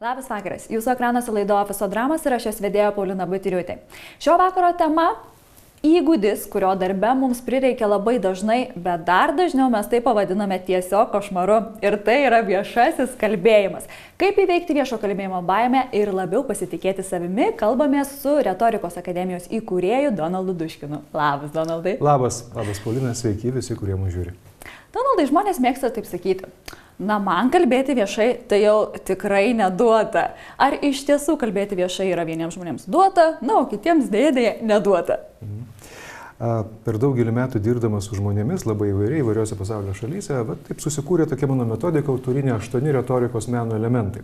Labas vakaras. Jūsų ekranuose laido Ofiso dramos ir aš jos vedėja Paulina Butyriūtė. Šio vakaro tema – įgūdis, kurio darbe mums prireikia labai dažnai, bet dar dažniau mes tai pavadiname tiesiog košmaru. Ir tai yra viešasis kalbėjimas. Kaip įveikti viešo kalbėjimo baimę ir labiau pasitikėti savimi, kalbamės su Retorikos akademijos įkūrėju Donaldu Duškinu. Labas, Donaldai. Labas, Paulina, sveiki visi, kurie mūsų žiūri. Donaldai, žmonės mėgsta taip sakyti. Na, man kalbėti viešai tai jau tikrai neduota. Ar iš tiesų kalbėti viešai yra vieniems žmonėms duota, na, o kitiems dėdėje neduota? Per daugelį metų dirbdamas su žmonėmis labai įvairiose pasaulio šalyse, taip susikūrė tokia mano metodika autorinė 8 retorikos meno elementai.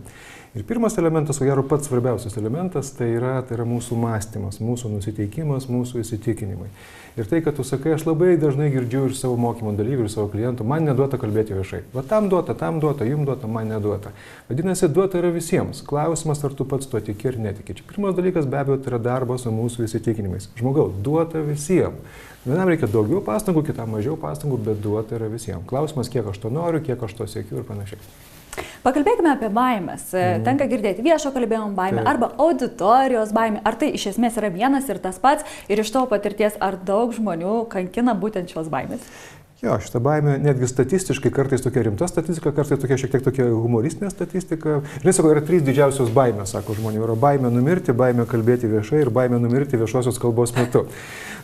Ir pirmas elementas, ko gero pats svarbiausias elementas, tai yra mūsų mąstymas, mūsų nusiteikimas, mūsų įsitikinimai. Ir tai, kad tu sakai, aš labai dažnai girdžiu iš savo mokymo dalyvių ir savo klientų, man neduota kalbėti viešai. Va tam duota, jums duota, man neduota. Vadinasi, duota yra visiems. Klausimas, ar tu pats tuo tiki ir netiki. Čia pirmas dalykas be abejo tai yra darbas su mūsų įsitikinimais. Žmogau, duota visiems. Vienam reikia daugiau pastangų, kitam mažiau pastangų, bet duota yra visiems. Klausimas, kiek aš to noriu, kiek aš to siekiu ir panašiai. Pakalbėkime apie baimės. Tenka girdėti viešo kalbėjimo baimę arba auditorijos baimę. Ar tai iš esmės yra vienas ir tas pats? Ir iš tavo patirties, ar daug žmonių kankina būtent šios baimės? Jo, šitą baimę netgi statistiškai kartais tokia rimta statistika, kartais tokia šiek tiek tokia humoristinė statistika. Žinai, sako, yra 3 didžiausios baimės, sako žmonių. Yra baimė numirti, baimė kalbėti viešai ir baimė numirti viešosios kalbos metu.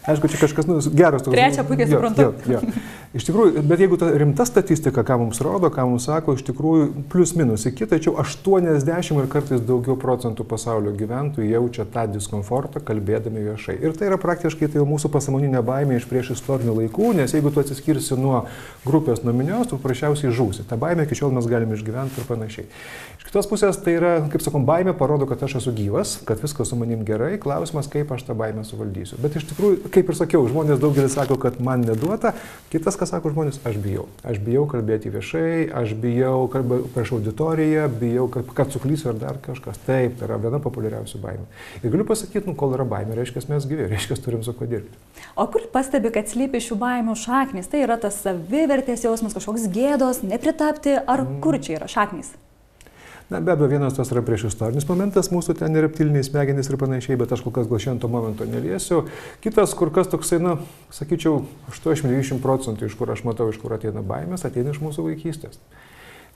Aišku, čia kažkas geras toks. Trečią puikiai suprantu. Jo. Iš tikrųjų, bet jeigu ta rimta statistika, ką mums rodo, ką mums sako, iš tikrųjų plius minus iki, tačiau 80 ir kartais daugiau procentų pasaulio gyventojų jaučia tą diskomfortą kalbėdami viešai. Ir tai yra praktiškai tai jau mūsų pasąmoninė baimė iš prieš istorinių laikų, nes jeigu tu atsiskirsi nuo grupės, nuo minios, tu paprasčiausiai žūsi. Ta baimė iki šiol mes galime išgyventi ir panašiai. Iš kitos pusės tai yra, kaip sakom, baimė parodo, kad aš esu gyvas, kad viskas su manim gerai, klausimas, kaip aš tą baimę suvaldysiu. Bet iš tikrųjų, kaip ir sakiau, žmonės daugelis sako, kad man neduota, kitas, kas sako žmonės, aš bijau. Aš bijau kalbėti viešai, aš bijau prieš auditoriją, bijau, kad suklysiu ar dar kažkas. Taip, tai yra viena populiariausių baimių. Ir galiu pasakyti, kol yra baimė, reiškia, mes gyvi, reiškia, turim su kuo dirbti. O kur pastebi, kad slypi šių baimių šaknys? Tai yra tas savivertės jausmas, kažkoks gėdos, nepritapti, ar kur čia yra šaknys? Na, be abejo, vienas tos yra prieš istorinis momentas, mūsų ten reptiliniai smegenys ir panašiai, bet aš kol kas gal šiandien to momento neliesiu. Kitas, kur kas toksai, sakyčiau, 80-90% iš kur aš matau, iš kur ateina baimės, ateina iš mūsų vaikystės.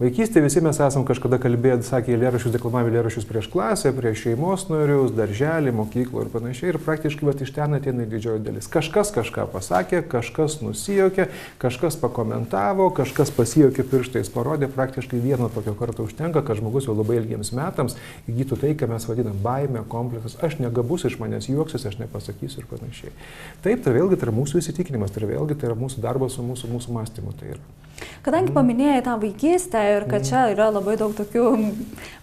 Vaikystėje visi mes esam kažkada kalbėję, sakė eilėraščius, deklamavę eilėraščius prieš klasę, prieš šeimos narius, darželį, mokyklą ir panašiai. Ir praktiškai iš ten ateina didžioji dalis. Kažkas kažką pasakė, kažkas nusijuokė, kažkas pakomentavo, kažkas pasijokė pirštais, parodė. Praktiškai vieno tokio karto užtenka, kad žmogus jau labai ilgiems metams įgytų tai, ką mes vadinam baimė, kompleksas. Aš negabus, iš manęs juoksis, aš nepasakysiu ir panašiai. Taip, tai vėlgi tai yra mūsų įsitikinimas, tai vėlgi tai yra mūsų darbas su mūsų mąstymu. Tai yra. Kadangi paminėjai tą vaikystę ir kad čia yra labai daug tokių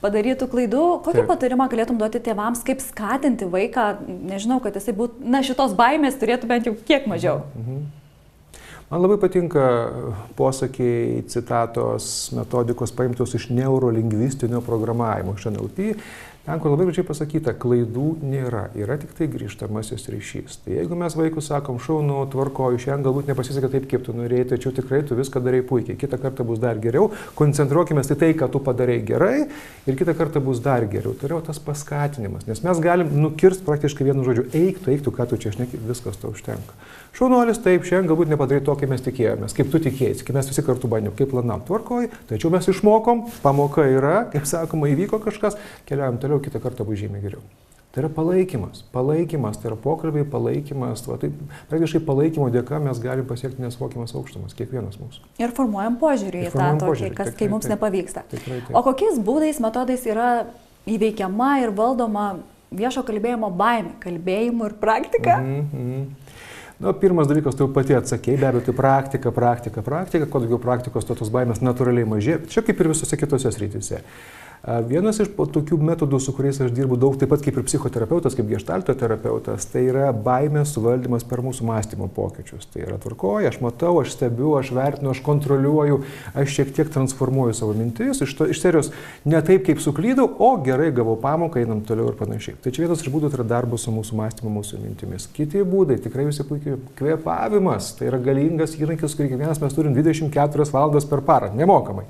padarytų klaidų, kokį patarimą galėtum duoti tėvams, kaip skatinti vaiką, nežinau, kad jisai būtų, šitos baimės turėtų bent jau kiek mažiau? Man labai patinka posakiai, citatos, metodikos paimtos iš neurolingvistinio programavimo, iš NLP. Ten, kur labai gražiai pasakyta, klaidų nėra, yra tik tai grįžtamasis ryšys. Tai jeigu mes vaikus sakom, šaunu, tvarkoju, šiandien galbūt nepasiseka taip, kaip tu norėjai, tačiau tikrai tu viską darai puikiai, kitą kartą bus dar geriau, koncentruokime į tai, ką tu padarai gerai ir kitą kartą bus dar geriau. Tai yra tas paskatinimas, nes mes galim nukirsti praktiškai vienu žodžiu, eik tu, ką tu čia šneki, viskas tau užtenka. Šaunuolis, taip, šiandien galbūt nepadarai to, kaip mes tikėjomės, kaip tu tikėjai, kaip mes visi kartu bandėm, kaip planam, tvarkoji, tačiau mes išmokom, pamoka yra, kaip sakoma, įvyko kažkas, keliaujam toliau, kitą kartą bus žymiai geriau. Tai yra palaikymas, tai yra pokalbiai, palaikymas, tai praktiškai palaikymo dėka mes galim pasiekti nesuvokiamas aukštumas, kiekvienas mūsų. Ir formuojam požiūrį į tą tokį, kas kai mums nepavyksta. O kokiais būdais, metodais yra įveikiama ir valdoma viešo kalbėjimo baimė, kalbėjimų ir praktika? Pirmas dalykas, tu pati atsakei, be abejo, tai praktika, kuo daugiau praktikos, tos baimės natūraliai mažėja, čia kaip ir visose kitose srityse. Vienas iš tokių metodų, su kuriais aš dirbu daug, taip pat kaip ir psichoterapeutas, kaip geštalto terapeutas, tai yra baimės suvaldymas per mūsų mąstymo pokyčius. Tai yra tvarkoja, aš matau, aš stebiu, aš vertinu, aš kontroliuoju, aš šiek tiek transformuoju savo mintis, iš serijos ne taip, kaip suklydau, o gerai gavau pamoką, einam toliau ir panašiai. Tai čia vienas iš būdų yra darbas su mūsų mąstymu, mūsų mintimis. Kiti būdai, tikrai visi puikiai, kvėpavimas, tai yra galingas įrankis, kurį kiekvienas mes turim 24 valandas per parą, nemokamai.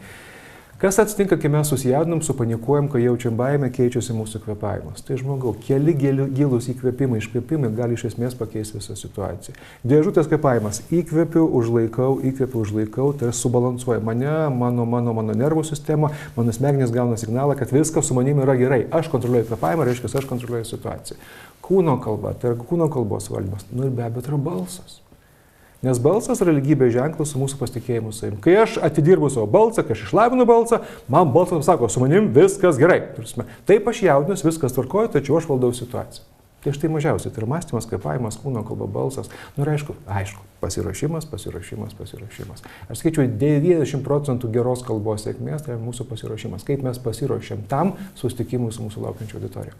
Kas atsitinka, kai mes susijaudinam, supanikuojam, kai jaučiam baimę, keičiasi mūsų kvėpavimas. Tai žmogau, keli gilūs įkvėpimai, iškvėpimai gali iš esmės pakeisti visą situaciją. Dėžutės kvėpavimas. Įkvėpiu, užlaikau, tai subalansuoja mane, mano nervų sistemą, mano smegenys gauna signalą, kad viskas su manimi yra gerai. Aš kontroliuoju kvėpavimą, reiškia, aš kontroliuoju situaciją. Kūno kalba, tai yra kūno kalbos valdymas. Ir be abejo, tai yra balsas. Nes balsas yra lygybės ženklas su mūsų pasitikėjimu savim. Kai aš atidirbu savo balsą, kai aš išlavinu balsą, man balsas sako, su manim viskas gerai. Taip aš jaudinus, viskas tvarkoju, tačiau aš valdau situaciją. Tai štai mažiausiai, tai yra mąstymas, kvėpavimas, kūno kalba, balsas. Ir aišku, pasiruošimas. Aš skaičiu 90% geros kalbos sėkmės, tai yra mūsų pasiruošimas. Kaip mes pasiruošiam tam susitikimui su mūsų laukiančia auditorija.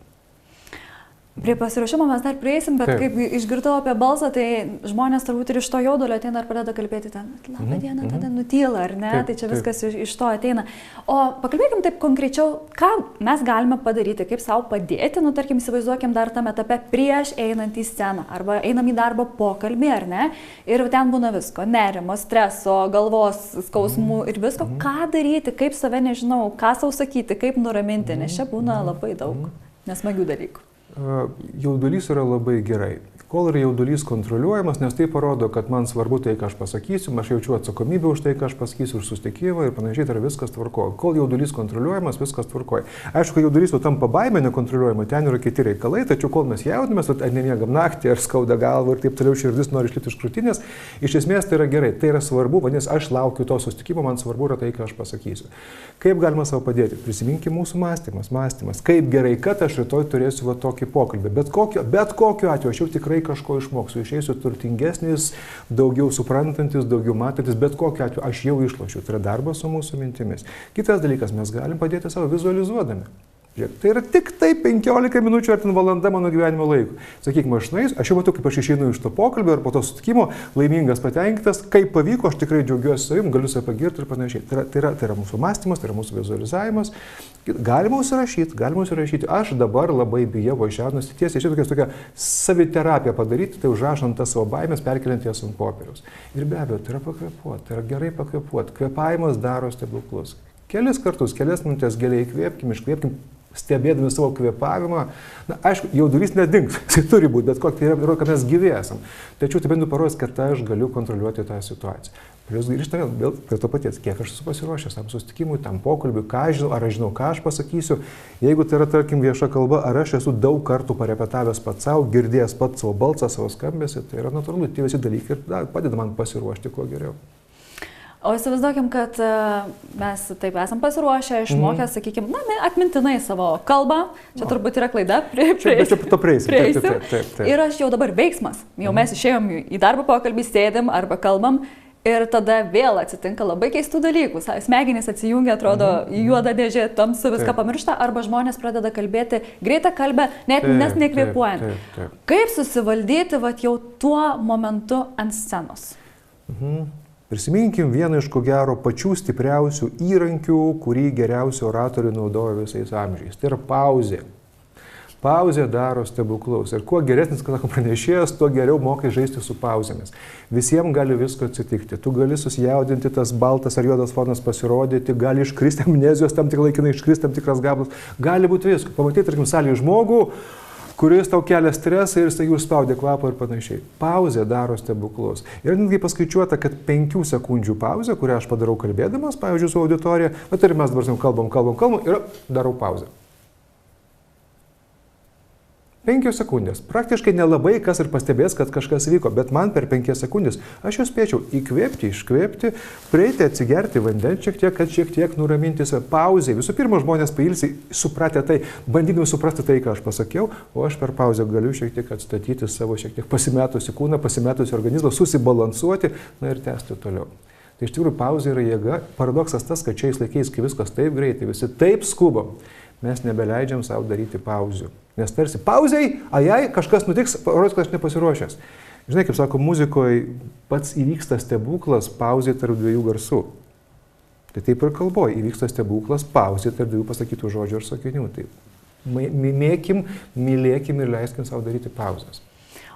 Prie pasiruošimo mes dar prieisim, bet kaip išgirdau apie balsą, tai žmonės turbūt ir iš to jaudulio ateina ir pradeda kalbėti ten, labą dieną, tada nutyla, ar ne? Tai čia viskas iš to ateina. O pakalbėkim taip konkrečiau, ką mes galime padaryti, kaip savo padėti, tarkim, įsivaizduokim dar tame etape prieš einant į sceną, arba einam į darbo pokalbį, ar ne? Ir ten būna visko, nerimo, streso, galvos skausmų ir visko. Ką daryti, kaip save, nežinau, ką sau sakyti, kaip nuraminti, nes čia būna labai daug nesmagių dalykų. Jaudulys yra labai gerai. Kol yra jaudulys kontroliuojamas, nes tai parodo, kad man svarbu tai, ką aš pasakysiu, aš jaučiu atsakomybę už tai, ką aš pasakysiu, už susitikimą ir panašiai, tai yra viskas tvarkoja. Kol jaudulys kontroliuojamas, viskas tvarkoja. Aišku, kai jaudulys jau tampa baimė nekontroliuojama, ten yra kiti reikalai, tačiau kol mes jaudinamės, ar nemiegam naktį, ar skauda galva ir taip toliau širdis nori išlipti iš krūtinės, iš esmės tai yra gerai, tai yra svarbu, nes aš laukiu to susitikimo, man svarbu yra tai, ką aš pasakysiu. Kaip galima savo padėti? Prisiminkime mūsų mąstymas. Kaip gerai, kad aš rytoj turėsiu va tokį pokalbį. Bet kokiu atveju aš jau tikrai kažko išmoksiu, išeisiu turtingesnis, daugiau suprantantis, daugiau matantis, bet kokiu atveju aš jau išlošiu. Tai yra darbas su mūsų mintimis. Kitas dalykas, mes galim padėti savo vizualizuodami. Tai yra tik tai 15 minučių ar ten valanda mano gyvenimo laiko. Sakykime, aš jau matau, kaip aš išeinu iš to pokalbio ar po to sutikimo, laimingas, patenkintas, kaip pavyko, aš tikrai džiaugiuosi savim, galiu save pagirti ir panašiai. Tai yra mūsų mąstymas, tai yra mūsų vizualizavimas. Galima užsirašyti. Aš dabar labai bijau, aš jaunuosi tiesiai, čia tokia saviterapija padaryti, tai užrašant tas savo baimės, perkeliant jas ant popieriaus. Ir be abejo, tai yra pakvėpuoti, tai yra gerai pakvėpuoti. Kvėpavimas daro stebuklus. Kelis kartus, kelias minutės giliai įkvėpkim, iškvėpkim, stebėdami savo kvėpavimą. Na, aišku, jaudulys nedings, tai turi būti, bet kokį tai yra, kad mes gyvi esam. Tačiau tai bent parodys, kad aš galiu kontroliuoti tą situaciją. Plius grįžtame vėl prie to paties, kiek aš esu pasiruošęs tam susitikimui, tam pokalbiui, ką aš žinau, ar aš žinau, ką aš pasakysiu. Jeigu tai yra, tarkim, vieša kalba, ar aš esu daug kartų parepetavęs pats savo, girdėjęs pats savo balsą, savo skambesį, tai yra natūralu, tie visi dalykai ir padeda man pasiruošti kuo geriau. O įsivaizduokim, kad mes taip esam pasiruošę, išmokę, sakykime, atmintinai savo kalbą. Čia turbūt yra klaida. Prieisim. Ir aš jau dabar veiksmas. Jau mes išėjom į darbo pokalbį, sėdėm arba kalbam. Ir tada vėl atsitinka labai keistų dalykų. Smegenys atsijungia, atrodo, į juodą dėžę, tamsu viską pamiršta, arba žmonės pradeda kalbėti greitą kalbą, net nekvėpuojant. Kaip susivaldyti jau tuo momentu ant scenos? Prisiminkim vieną iš ko gero pačių stipriausių įrankių, kurį geriausi oratoriai naudoja visais amžiais. Tai yra pauzė. Pauzė daro stebuklus. Ir kuo geresnis, kad pranešėjas, tuo geriau mokai žaisti su pauzėmis. Visiems gali visko atsitikti. Tu gali susijaudinti, tas baltas ar juodas fonas pasirodyti, gali iškristi amnezijos, tam tik laikinai iškristi tam tikras gabalas. Gali būti visko. Pamatyti, tarkim, salėje žmogų, kuris tau kelia stresą ir jis užspaudė kvapą ir panašiai. Pauzė daro stebuklus. Ir netgi paskaičiuota, kad 5 sekundžių pauzė, kurią aš padarau kalbėdamas, pavyzdžiui, su auditorija, bet ir mes dabar kalbam ir darau pauzę. 5 sekundės. Praktiškai nelabai kas ir pastebės, kad kažkas vyko, bet man per 5 sekundės aš jau spėčiau įkvėpti, iškvėpti, prieiti, atsigerti vandens šiek tiek, kad šiek tiek nuraminti save. Pauzė. Visų pirma, žmonės pailsi, supratę tai, bandydami suprasti tai, ką aš pasakiau, o aš per pauzę galiu šiek tiek atstatyti savo šiek tiek pasimetusi kūną, pasimetusi organizmą, susibalansuoti, na ir tęsti toliau. Tai iš tikrųjų pauzė yra jėga. Paradoksas tas, kad šiais laikais, kai viskas taip greitai, visi taip skubam, mes nebeleidžiam savo daryti pauzių. Nes tarsi pauziai, kažkas nutiks, parodys, kad aš nepasiruošęs. Žinai, kaip sako, muzikoje pats įvyksta stebuklas pauzė tarp 2 garsų. Tai taip ir kalboje įvyksta stebuklas pauzė tarp 2 pasakytų žodžių ir sakinių. Tai mylėkim ir leiskim savo daryti pauzes.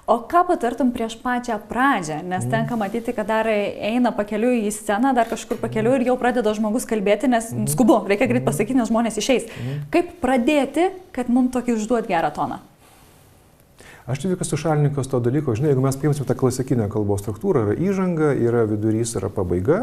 O ką patartum prieš pačią pradžią, nes tenka matyti, kad dar eina pakeliui į sceną, dar kažkur pakeliui ir jau pradeda žmogus kalbėti, nes skubu, reikia greit pasakyti, nes žmonės išeis. Kaip pradėti, kad mums tokį užduot gerą toną? Aš tik esu šalininkas to dalyko, žinai, jeigu mes paimsime tą klasikinę kalbos struktūrą, yra įžanga, yra vidurys, yra pabaiga,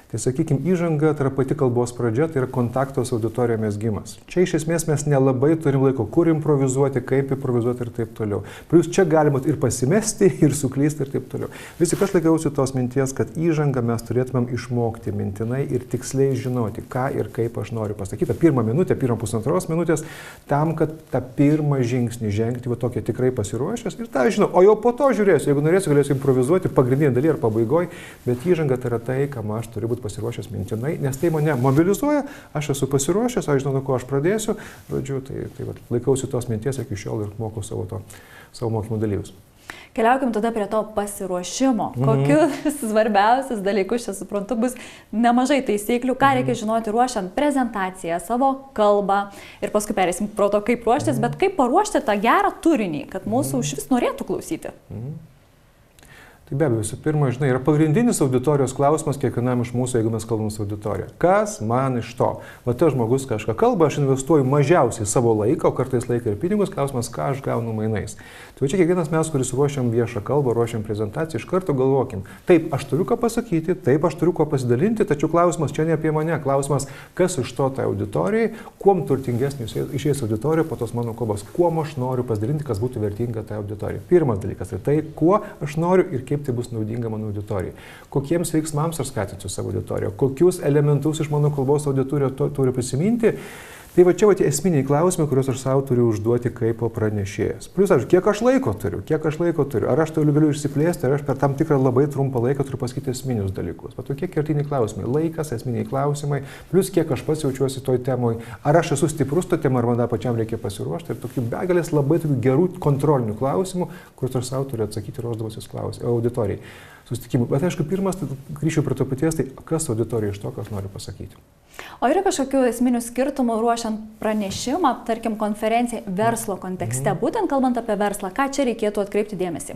tai sakykime, įžanga tai yra pati kalbos pradžia, tai yra kontakto su auditorija mezgimas. Čia iš esmės mes nelabai turim laiko, kur improvizuoti, kaip improvizuoti ir taip toliau. Plius čia galima ir pasimesti, ir suklysti ir taip toliau. Vis tik aš laikausi tos minties, kad įžangą mes turėtumėm išmokti mintinai ir tiksliai žinoti, ką ir kaip aš noriu pasakyti. Pirmą minutę, pirmą pusantros minutės, tam, kad tą pirmą žingsnį žengti, va tokia tikrai pasiruošti. Ir tą žinau, o jau po to žiūrėsiu, jeigu norėsiu, galėsiu improvizuoti pagrindinį dalį ar pabaigoje, bet įžanga tai yra tai, kam aš turiu būti pasiruošęs mintinai, nes tai mane mobilizuoja, aš esu pasiruošęs, aš žinau, nuo ko aš pradėsiu, žodžiu, tai va, laikausi tos minties iki šiol ir mokau savo mokymų dalyvius. Keliaukim tada prie to pasiruošimo. Kokius svarbiausius dalykus, čia suprantu, bus nemažai taisyklių, ką reikia žinoti ruošiant prezentaciją, savo kalbą ir paskui perėsim pro to, kaip ruoštis, bet kaip paruošti tą gerą turinį, kad mūsų iš vis norėtų klausyti. Tai be abejo, visų pirma, žinai, yra pagrindinis auditorijos klausimas kiekvienam iš mūsų, jeigu mes kalbame su auditorija. Kas man iš to? Va, tas žmogus kažką kalba, aš investuoju mažiausiai savo laiką, o kartais laiką ir pinigus, klausimas, ką aš gaunu mainais. Tai čia kiekvienas mes, kuris ruošiam viešą kalbą, ruošiam prezentaciją, iš karto galvokim, taip, aš turiu ką pasakyti, taip, aš turiu ko pasidalinti, tačiau klausimas čia ne apie mane, klausimas, kas iš to tai auditorijai, kuom turtingesnė išeis auditorija po tos mano kalbos, kuom aš noriu pasidalinti, kas būtų vertinga tai auditorijai. Pirmas dalykas tai, kuo aš noriu ir kaip tai bus naudinga mano auditorijai. Kokiems veiksmams aš skatinsiu savo auditoriją, kokius elementus iš mano kalbos auditorija turi prisiminti. Tai va čia tie esminiai klausimai, kuriuos aš savo turiu užduoti kaip pranešėjas. Plius aš, kiek aš laiko turiu, ar aš to galiu išsiplėsti, ar aš per tam tikrą labai trumpą laiką turiu pasakyti esminius dalykus. Va tokie kertiniai klausimai, laikas, esminiai klausimai, plius kiek aš pats jaučiuosi toj temoj, ar aš esu stiprus to temą, ar man dar pačiam reikia pasiruošti ir tokių begalės labai tokių gerų kontrolinių klausimų, kuriuos aš savo turiu atsakyti ruošdamasis auditorijai. Susitikimų. Bet aišku, pirmas, grįšiu prie to paties, tai kas auditorija iš to, kas noriu pasakyti. O yra kažkokių esminių skirtumų ruošiant pranešimą, tarkim, konferenciją verslo kontekste, būtent kalbant apie verslą, ką čia reikėtų atkreipti dėmesį?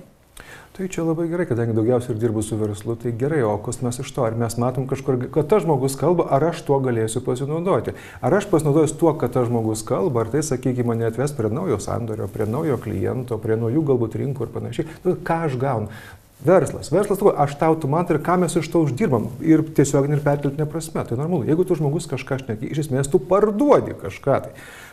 Tai čia labai gerai, kadangi daugiausiai ir dirbu su verslu, tai gerai, o kas mes iš to, ar mes matom kažkur, kad tas žmogus kalba, ar aš tuo galėsiu pasinaudoti, ar aš pasinaudosiu tuo, kad tas žmogus kalba, ar tai, sakykime, mane atves prie naujo sandorio, prie naujo kliento, prie naujų galbūt rinkų ir panašiai, tai ką aš gaunu. Verslas, aš tau, tu man, ir ką mes iš to uždirbam. Ir tiesioginė ir perkeltinė prasme. Tai normalu. Jeigu tu žmogus kažką šneki, iš esmės tu parduodi kažką. Tai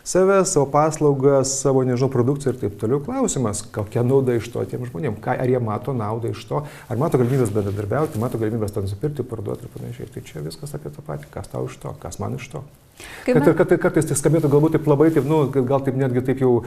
save, savo paslaugas, savo, nežinau, produkciją ir taip toliau. Klausimas, kokia nauda iš to tiem žmonėm. Ar jie mato naudą iš to, ar mato galimybės bendradarbiauti, mato galimybės ten nusipirkti, parduoti ir panašiai. Tai čia viskas apie tą patį. Kas tau iš to, kas man iš to. Kartais tai skambėtų galbūt taip labai, taip, gal taip netgi taip jau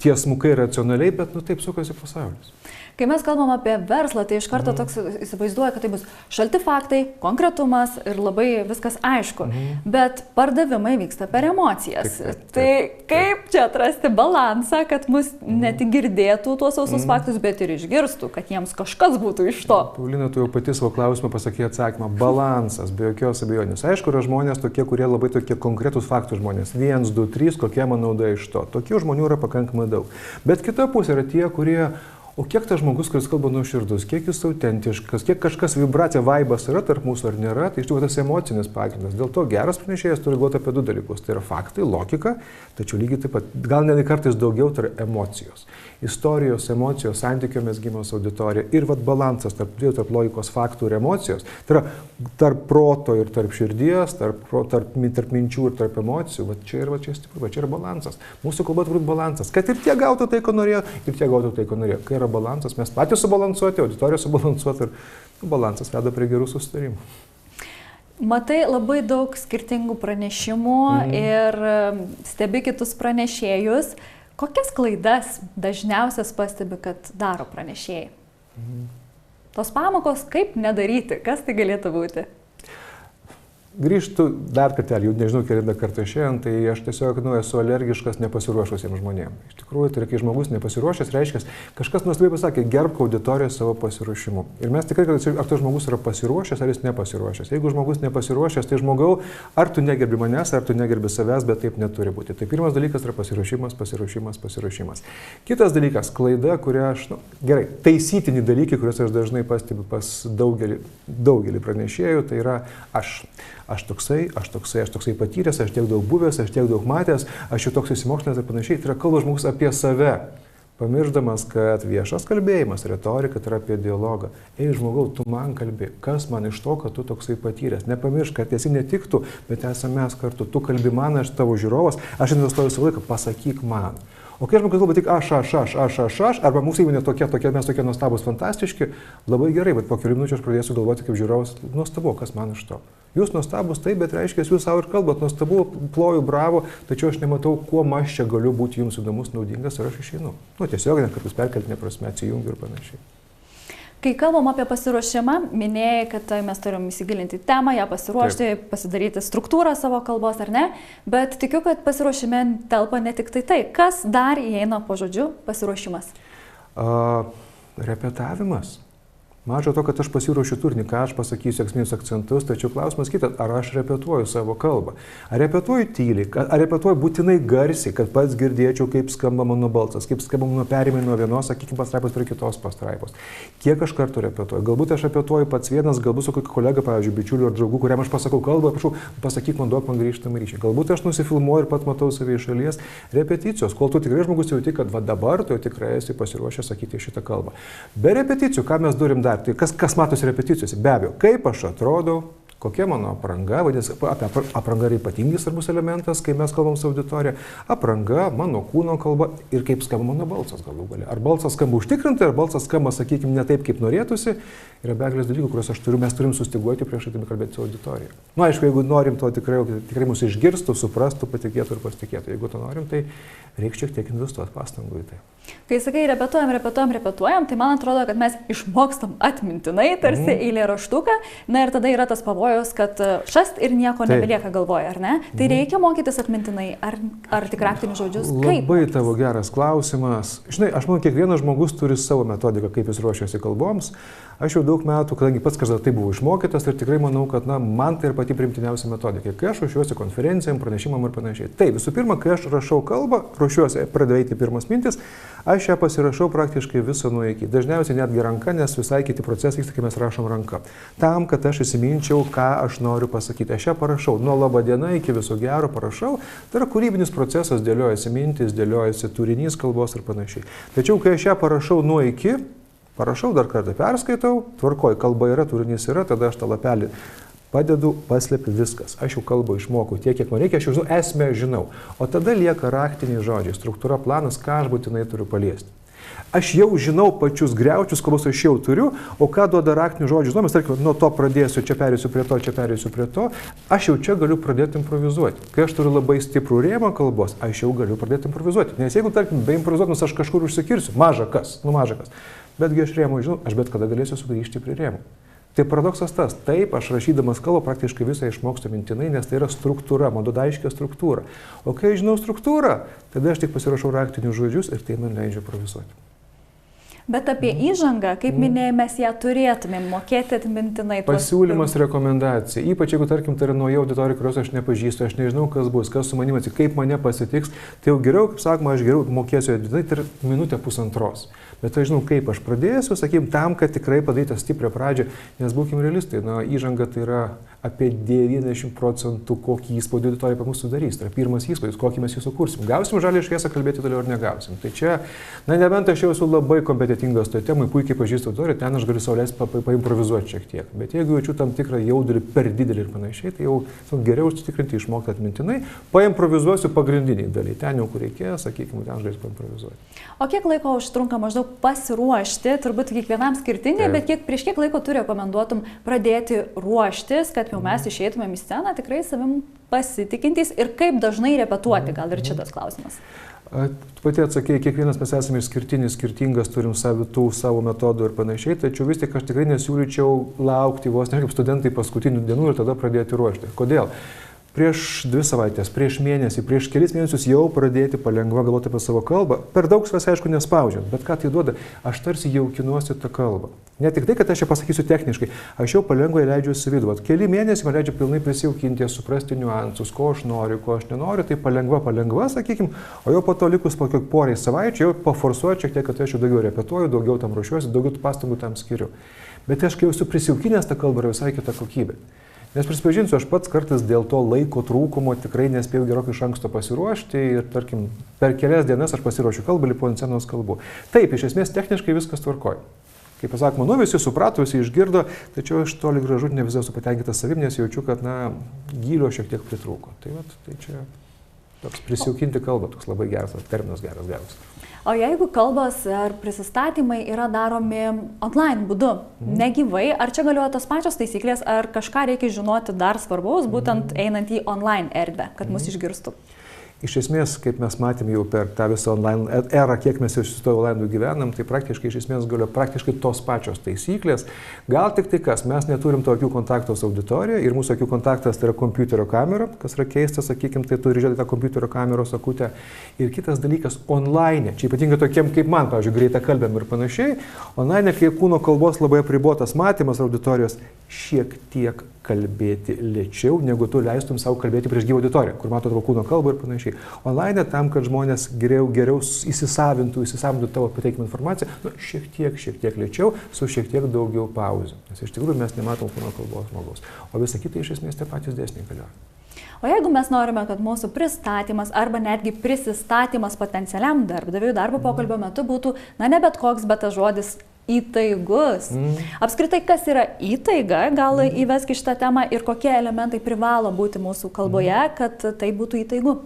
tiesmukai, racionaliai, bet taip sukasi pasaulis. Kai mes kalbam apie verslą, tai iš karto toks įsivaizduoja, kad tai bus šalti faktai, konkretumas ir labai viskas aišku. Bet pardavimai vyksta per emocijas. Tai kaip čia atrasti balansą, kad mus ne tik girdėtų tuos sausus faktus, bet ir išgirstų, kad jiems kažkas būtų iš to? Paulina, tu jau pati savo klausimą pasakė atsakymą. Balansas, be jokios abejonės. Aišku, yra žmonės tokie, kurie labai tokie konkretūs faktų žmonės. 1, 2, 3, kokia man nauda iš to. Tokių žmonių yra pakankamai daug. Bet kita pusė yra tie, kurie o kiek tas žmogus, kuris kalba nuoširdus, kiek jis autentiškas, kiek kažkas vibracija, vaibas yra tarp mūsų ar nėra, tai iš tikrųjų tas emocinis pagrindas. Dėl to geras pranešėjas turi galvoti apie 2 dalykus. Tai yra faktai, logika, tačiau lygiai taip pat, gal netgi kartais daugiau, tai yra emocijos. Istorijos, emocijos, santykio mezgimas auditorija ir balansas tarp logikos, faktų ir emocijos. Tai yra tarp proto ir tarp širdies, tarp minčių ir tarp emocijų. Čia yra balansas. Mūsų kalba turi būti balansas. Kad ir tie gautų tai, ko norėjo, ir tie gautų tai, ko norėjo. Kai yra balansas, mes patys subalansuoti, auditorija subalansuoti ir balansas veda prie gerų susitarimų. Matai labai daug skirtingų pranešimų ir stebi kitus pranešėjus. Kokias klaidas dažniausias pastebi, kad daro pranešėjai? Tos pamokos, kaip nedaryti, kas tai galėtų būti? Grįžtu dar kartelį, jau nežinau, kelintą kartą šiandien, tai aš tiesiog esu alergiškas nepasiruošusiems žmonėms. Iš tikrųjų, tai kai žmogus nepasiruošęs, reiškia, kažkas nuostabiai pasakė, gerbk auditoriją savo pasiruošimu. Ir mes tikrai, ar tas žmogus yra pasiruošęs, ar jis nepasiruošęs. Jeigu žmogus nepasiruošęs, tai žmogau, ar tu negerbi manęs, ar tu negerbi savęs, bet taip neturi būti. Tai pirmas dalykas yra pasiruošimas. Kitas dalykas, klaida, kurią aš, gerai, taisytini dalykai, kuriuos aš dažnai pastebiu pas daugelį pranešėjų, tai yra aš toksai patyręs, aš tiek daug buvęs, aš tiek daug matęs, aš jau toks įsimokslinęs ir panašiai. Tai yra kalba žmogus apie save, pamiršdamas, kad viešas kalbėjimas, retorika tai yra apie dialogą. Ei, žmogau, tu man kalbi, kas man iš to, kad tu toksai patyręs. Nepamiršk, kad esi ne tik tu, bet esame mes kartu. Tu kalbi man, aš tavo žiūrovas, aš investuoju savo laiką, pasakyk man. O kai žmogus kalba tik aš, arba mūsų įmonė mes tokie nuostabus, fantastiški, labai gerai, bet po kelių minučių aš pradėsiu galvoti kaip žiūrovas, nuostabu, kas man iš to. Jūs nuostabus, taip, bet reiškia, jūs savo ir kalbat, nuostabu, ploju, bravo, tačiau aš nematau, kuo aš čia galiu būti jums įdomus, naudingas ir aš išeinu. Tiesiog kartais perkeltinė prasme atsijungiu ir panašiai. Kai kalbam apie pasiruošimą, minėjai, kad mes turim įsigilinti temą, ją pasiruošti, pasidaryti struktūrą savo kalbos, ar ne? Bet tikiu, kad pasiruošime telpa ne tik tai. Kas dar įeina po žodžiu pasiruošimas? Repetavimas. Maža to, kad aš pasiruošiu turinį, ką aš pasakysiu esminius akcentus, tačiau klausimas kitas, ar aš repetuoju savo kalbą. Ar repetuoju tyliai, ar repetuoju būtinai garsiai, kad pats girdėčiau, kaip skamba mano balsas, kaip skamba mano perimai nuo vienos, sakykime, pastraipos prie kitos pastraipos. Kiek aš kartų repetuoju? Galbūt aš repetuoju pats vienas, galbūt su kokiu kolega, pavyzdžiui, bičiuliu ar draugu, kuriam aš pasakau kalbą, prašau, pasakyk man, duok man grįžtamą ryšį. Galbūt aš nusifilmuoju ir pat matau save iš šalies. Repeticijos, kol tu tikrai žmogus jauti, kad va dabar tu tikrai esi pasiruošęs sakyti šitą kalbą. Be repeticijų, ką mes turim dar? Tai kas matosi repeticijose? Be abejo, kaip aš atrodau, kokia mano apranga, vadinasi, apranga yra ypatingai svarbus elementas, kai mes kalbam su auditorija, apranga, mano kūno kalba ir kaip skamba mano balsas galų gale. Ar balsas skamba užtikrintai, ar balsas skamba, sakykime, ne taip, kaip norėtųsi, yra begalės dalykų, kuriuos mes turim sustiguoti prieš atimi kalbėti su auditorija. Aišku, jeigu norim to tikrai mus išgirstų, suprastų, patikėtų ir pasitikėtų. Jeigu to norim, tai reikia šiek tiek investuoti pastangų į tai. Kai sakai repetuojam, tai man atrodo, kad mes išmokstam atmintinai, tarsi eilėraštuką, na ir tada yra tas pavojus, kad šast ir nieko nebelieka galvoje, ar ne? Tai reikia mokytis atmintinai, ar tik raktinius žodžius? Labai tavo geras klausimas. Žinai, aš manau, kiekvienas žmogus turi savo metodiką, kaip jis ruošiasi kalboms. Aš jau daug metų, kadangi pats kažkada tai buvau išmokytas ir tikrai manau, kad man tai yra pati primtiniausia metodika. Kai aš ruošiuosi konferencijam, pranešimam ir panašiai. Tai visų pirma, kai aš rašau kalbą, ruošiuosi, pradeda eiti pirmas mintis, aš ją pasirašau praktiškai visą nuo iki. Dažniausiai netgi ranka, nes visai kiti procesai vyksta, kai mes rašom ranka. Tam, kad aš įsiminčiau, ką aš noriu pasakyti. Aš ją parašau nuo laba diena iki viso gero parašau. Tai yra kūrybinis procesas, dėliojasi mintis, dėliojasi turinys kalbos ir panašiai. Tačiau, kai aš ją parašau nuo iki, parašau, dar kartą perskaitau, tvarkoj, kalba yra, turinys yra, tada aš tą lapelį padedu, paslepiu viskas. Aš jau kalbą išmokau tiek, kiek man reikia, aš jau žinau, esmę žinau. O tada lieka raktiniai žodžiai, struktūra, planas, ką aš būtinai turiu paliesti. Aš jau žinau pačius griaučius, kalbos aš jau turiu, o ką duoda raktinių žodžių žinomas, tarkim, nuo to pradėsiu, čia perėsiu prie to, čia perėsiu prie to, aš jau čia galiu pradėti improvizuoti. Kai aš turiu labai stiprų rėmą kalbos, aš jau galiu pradėti improvizuoti. Nes jeigu, tarkim, be improvizuodamas aš kažkur užsikirsiu, maža kas. Betgi aš rėmų žinau, aš bet kada galėsiu sugrįžti prie rėmų. Tai paradoksas tas, taip, aš rašydamas kalbą praktiškai visą išmokstu mintinai, nes tai yra struktūra, man duoda aiškią struktūrą. O kai žinau struktūrą, tada aš tik pasirašau raktinius žodžius ir tai man leidžia improvizuoti. Bet apie įžangą, kaip minėjai, mes ją turėtumėm mokėti atmintinai. Pasiūlymas, rekomendacija. Ypač jeigu, tarkim, tai yra nauja auditorija, kurios aš nepažįstu, aš nežinau, kas bus, kas su manimi atsitiks, kaip mane pasitiks, tai jau geriau, kaip sakoma, aš geriau mokėsiu atmintinai, tai yra minutė pusantros. Bet aš žinau, kaip aš pradėsiu, sakykim, tam, kad tikrai padaryti stiprią pradžią, nes būkim realistai, įžanga tai yra apie 90%, kokį įspūdį auditorija apie mūsų darys. Tai yra pirmas įspūdis, kokį mes jį sukursim. Gausim žalią šviesą kalbėti toliau ar negausim. Tai čia, nebent aš jau esu labai kompetentingas toje temai, puikiai pažįstu auditoriją, ten aš galiu sau leisti paimprovizuoti šiek tiek. Bet jeigu jaučiu tam tikrą jaudulį per didelį ir panašiai, tai jau geriau užsitikrinti, išmokti atmintinai, paimprovizuosiu pagrindiniai dalykai. Ten jau kur reikės, sakykime, ten aš galėsiu paimprovizuoti. O kiek laiko užtrunka maždaug pasiruošti, turbūt kiekvienam skirtingai, bet prieš kiek laiko tu rekomenduotum pradėti ruoštis, kad jau mes išeitumėm į sceną tikrai savim pasitikintys ir kaip dažnai repetuoti, gal ir šitas klausimas. Tu pati atsakėjai, kiekvienas mes esame išskirtinis, skirtingas, turim savitų, savo metodų ir panašiai, tačiau vis tik aš tikrai nesiūlyčiau laukti vos ne kaip studentai paskutinių dienų ir tada pradėti ruošti. Kodėl? Prieš 2 savaitės, prieš mėnesį, prieš kelis mėnesius jau pradėti palengva galvoti apie savo kalbą. Per daug savęs, aišku, nespaudžiant, bet ką tai duoda, aš tarsi jaukinuosi tą kalbą. Ne tik tai, kad aš ją pasakysiu techniškai, aš jau palengva leidžiuosi vidų. Keli mėnesiai man leidžia pilnai prisijaukinti, suprasti niuansus, ko aš noriu, ko aš nenoriu, tai palengva, sakykime, o jau po to likus po porai savaičių jau paforsuoju šiek tiek, kad aš jau daugiau repetuoju, daugiau tam ruošiuosi, daugiau pastangų tam skiriu. Bet aš kai jau esu prisijaukinęs, ta kalba yra visai kita kokybė. Nes prisipažinsiu, aš pats kartais dėl to laiko trūkumo tikrai nespėjau gerokai iš anksto pasiruošti ir, tarkim, per kelias dienas aš pasiruošiu kalbą, lipu ant scenos kalbų. Taip, iš esmės techniškai viskas tvarkoja. Kaip pasakoma, visi suprato, visi išgirdo, tačiau aš toli gražu ne visai esu patenkintas savim, nes jaučiu, kad, gylio šiek tiek pritrūko. Tai čia toks prisijaukinti kalbą, toks labai geras, terminas geras. O jeigu kalbos ar prisistatymai yra daromi online būdu, negyvai, ar čia galioja tos pačios taisyklės, ar kažką reikia žinoti dar svarbaus, būtent einant į online erdvę, kad mus išgirstų? Iš esmės, kaip mes matėm jau per tą visą online erą, kiek mes iš to online gyvenam, tai praktiškai iš esmės galioja praktiškai tos pačios taisyklės. Gal tik tai kas, mes neturim to akių kontakto su auditorija ir mūsų akių kontaktas tai yra kompiuterio kamera, kas yra keista, sakykime, tai turi žiūrėti tą kompiuterio kameros akutę. Ir kitas dalykas, online, čia ypatingai tokiem kaip man, pavyzdžiui, greita kalbėm ir panašiai, online, kai kūno kalbos labai apribotas matymas auditorijos, šiek tiek kalbėti lėčiau, negu tu leistum savo kalbėti prieš gyvą auditoriją, kur mato tavo kūno kalbą ir panašiai. Online tam, kad žmonės geriau įsisavintų tavo pateikimą informaciją, šiek tiek lėčiau, su šiek tiek daugiau pauzių. Nes iš tikrųjų mes nematom kūno kalbos žmogaus. O visa kita iš esmės tie patys dėsniai galioja. O jeigu mes norime, kad mūsų pristatymas arba netgi prisistatymas potencialiam darbdaviui darbo pokalbio metu būtų, ne bet koks, bet tas žodis įtaigus. Apskritai, kas yra įtaiga, gal įvesk šitą temą ir kokie elementai privalo būti mūsų kalboje, kad tai būtų įtaigu?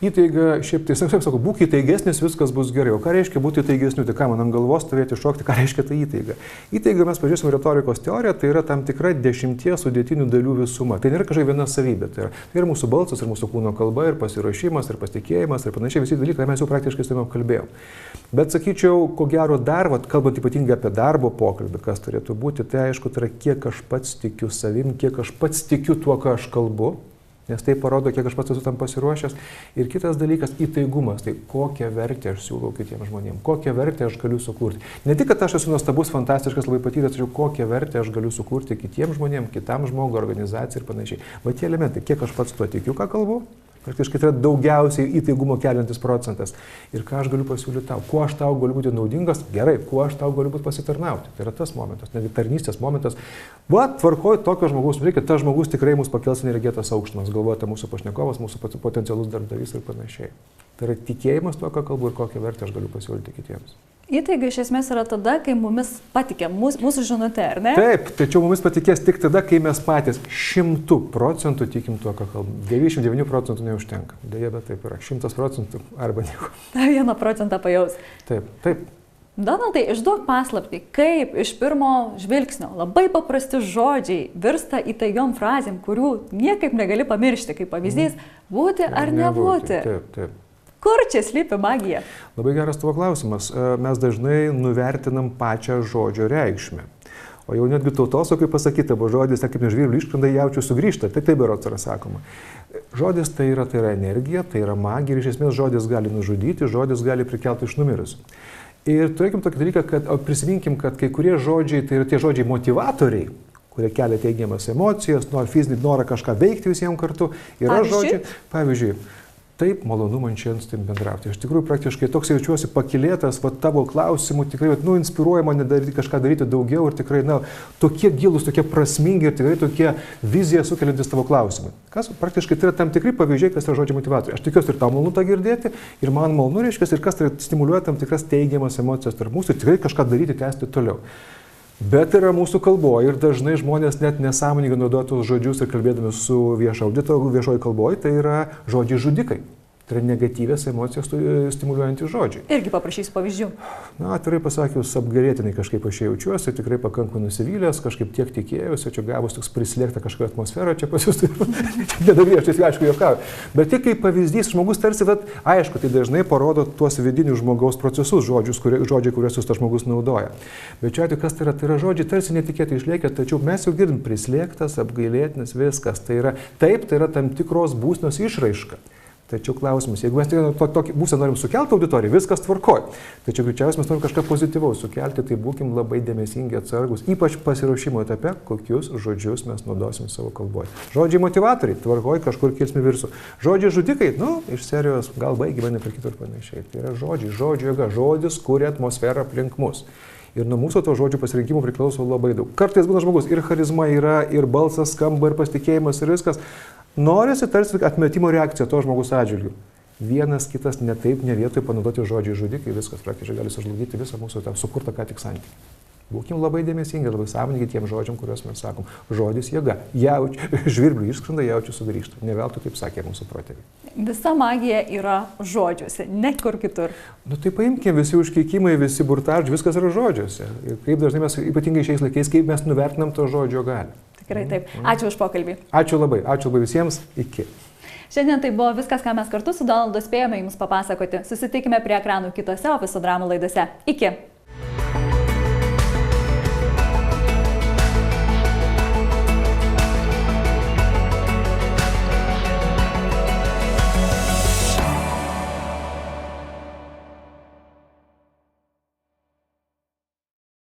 Įtaiga, šiaip tai sakau, būk įtaigesnis, viskas bus gerai. O ką reiškia būti įtaigesniu? Tai ką man ant galvos stovėti šokti, ką reiškia tai įtaiga? Įtaiga, mes pažiūrėsime retorikos teoriją, tai yra tam tikra 10 sudėtinių dalių visuma. Tai nėra kažkokia viena savybė. Tai yra mūsų balsas, ir mūsų kūno kalba, ir pasiruošimas, ir pasitikėjimas, ir panašiai visi dalykai, mes jau praktiškai su tavim kalbėjom. Bet sakyčiau, ko gero dar, kalbant ypatingai apie darbo pokalbį, kas turėtų būti, tai aišku, tai yra kiek aš pats tikiu savim, kiek aš pats tikiu tuo, ką aš kalbu. Nes tai parodo, kiek aš pats esu tam pasiruošęs. Ir kitas dalykas - įtaigumas. Tai kokią vertę aš siūlau kitiems žmonėms, kokią vertę aš galiu sukurti. Ne tik, kad aš esu nuostabus, fantastiškas, labai patyręs, tačiau kokią vertę aš galiu sukurti kitiems žmonėms, kitam žmogui, organizacijai ir panašiai. Va tie elementai, kiek aš pats tuo tikiu, ką kalbu, praktiškai tai yra daugiausiai įtaigumo keliantis procentas. Ir ką aš galiu pasiūlyti tau, kuo aš tau galiu būti naudingas, gerai, kuo aš tau galiu būti pasitarnauti. Tai yra tas momentas, netgi tarnystės momentas. Va, tvarkoju, tokio žmogaus reikia, tas žmogus tikrai mus pakels energetos aukštumas, galvojate mūsų pašnekovas, mūsų potencialus darbdavys ir panašiai. Tai yra tikėjimas tuo, ką kalbu ir kokią vertę aš galiu pasiūlyti kitiems. Įtaiga iš esmės yra tada, kai mumis patikė mūsų žinutė, ar ne? Taip, tačiau mumis patikės tik tada, kai mes patys 100% tikim tuo, ką kalbam. 99% neužtenka. Deja, bet taip yra. 100% arba nieko. 1% pajaus. Taip. Donaldai, išduok paslaptį, kaip iš pirmo žvilgsnio labai paprasti žodžiai virsta įtaigiom frazėm, kurių niekaip negali pamiršti, kaip pavyzdys, būti ar nebūti. Taip. Kur čia slypi magija? Labai geras tavo klausimas. Mes dažnai nuvertinam pačią žodžio reikšmę. O jau netgi tautosakai pasakyta, buvo žodis, kaip nežvyrų iškrenda, jaučiu sugrįžta. Tai taip berods yra sakoma. Žodis tai yra energija, tai yra magija ir iš esmės žodis gali nužudyti, žodis gali prikelti iš numirusių. Ir turėkim tokį dalyką, kad prisiminkim, kad kai kurie žodžiai, tai yra tie žodžiai motivatoriai, kurie kelia teigiamas emocijas, fizinį norą kažką veikti visiems kartu. Yra žodžiai, pavyzdžiui, taip malonu man šiandien su tim bendrauti. Aš tikrųjų praktiškai toks jaučiuosi pakilėtas, tavo klausimų tikrai inspiruoja mane kažką daryti daugiau ir tikrai tokie gilūs, tokie prasmingi ir tikrai tokie viziją sukeliantis tavo klausimai. Kas praktiškai tai yra tam tikri pavyzdžiai, kas yra žodžio motivatoriai. Aš tikiuosi ir tau malonu tą girdėti ir man malonu reiškia ir kas tai stimuliuoja tam tikras teigiamas emocijas tarp mūsų ir tikrai kažką daryti, tęsti toliau. Bet yra mūsų kalboje ir dažnai žmonės net nesąmoningai naudoja tos žodžius ir kalbėdami su viešoji kalboje, tai yra žodžiai žudikai. Tai yra negatyvės emocijos stimuliuojantys žodžiai. Irgi paprašysiu pavyzdžių. Na, atvirai pasakius, apgailėtinai kažkaip aš jaučiuosi, tikrai pakankamai nusivylęs, kažkaip tiek tikėjausi, čia gavus toks prislėgta kažkokia atmosfera, čia pas jūs, nedavė, aš čia aišku juokauju. Bet tik kaip pavyzdys, žmogus tarsi, bet aišku, tai dažnai parodo tuos vidinius žmogaus procesus, žodžiai, kuriuos tas žmogus naudoja. Bet čia atveju, kas tai yra? Tai yra žodžiai tarsi netikėtai išlėkia, tačiau mes jau girdim prislėgtas, apgailėtinas, viskas. Tai yra taip, tai yra tam tikros būsenos išraiška. Tačiau klausimas, jeigu mes tokį būseną norim sukelti auditoriją, viskas tvarkoj. Tačiau greičiausiai mes norim kažką pozityvaus sukelti, tai būkim labai dėmesingi, atsargus, ypač pasiruošimo etape, kokius žodžius mes naudosim savo kalboje. Žodžiai motivatoriai, tvarkoj, kažkur kilsmi virsų. Žodžiai žudikai, iš serijos gal baigime, ne per kitur panašiai. Tai yra žodžio jėga, žodis kuria atmosferą aplink mus. Ir nuo mūsų to žodžių pasirinkimų priklauso labai daug. Kartais būna žmogus ir charizma yra, ir balsas skamba, ir pasitikėjimas, ir viskas. Norisi tarsi atmetimo reakcija to žmogus atžvilgių. Vienas kitas ne taip, ne vietoj panaudoti žodžiai žudikai, viskas praktiškai gali sužlugdyti visą mūsų tą sukurtą ką tik santykį. Būkim labai dėmesingi, labai sąmoningi tiem žodžiam, kuriuos mes sakom. Žodis jėga. Žvirblių išskrenda, jaučiu sugrįžta. Ne veltui taip sakė mūsų protėviai. Visa magija yra žodžiuose, ne kur kitur. Nu tai paimkime, visi užkeikimai, visi burtažodžiai, viskas yra žodžiuose. Ir kaip dažnai mes, ypatingai šiais laikais, kaip mes nuvertinam to žodžio galią. Tikrai taip. Ačiū už pokalbį. Ačiū labai visiems. Iki. Šiandien tai buvo viskas, ką mes kartu su Donaldu spėjome jums papasakoti. Susitikime prie ekranų kitose Ofiso dramų laidose. Iki.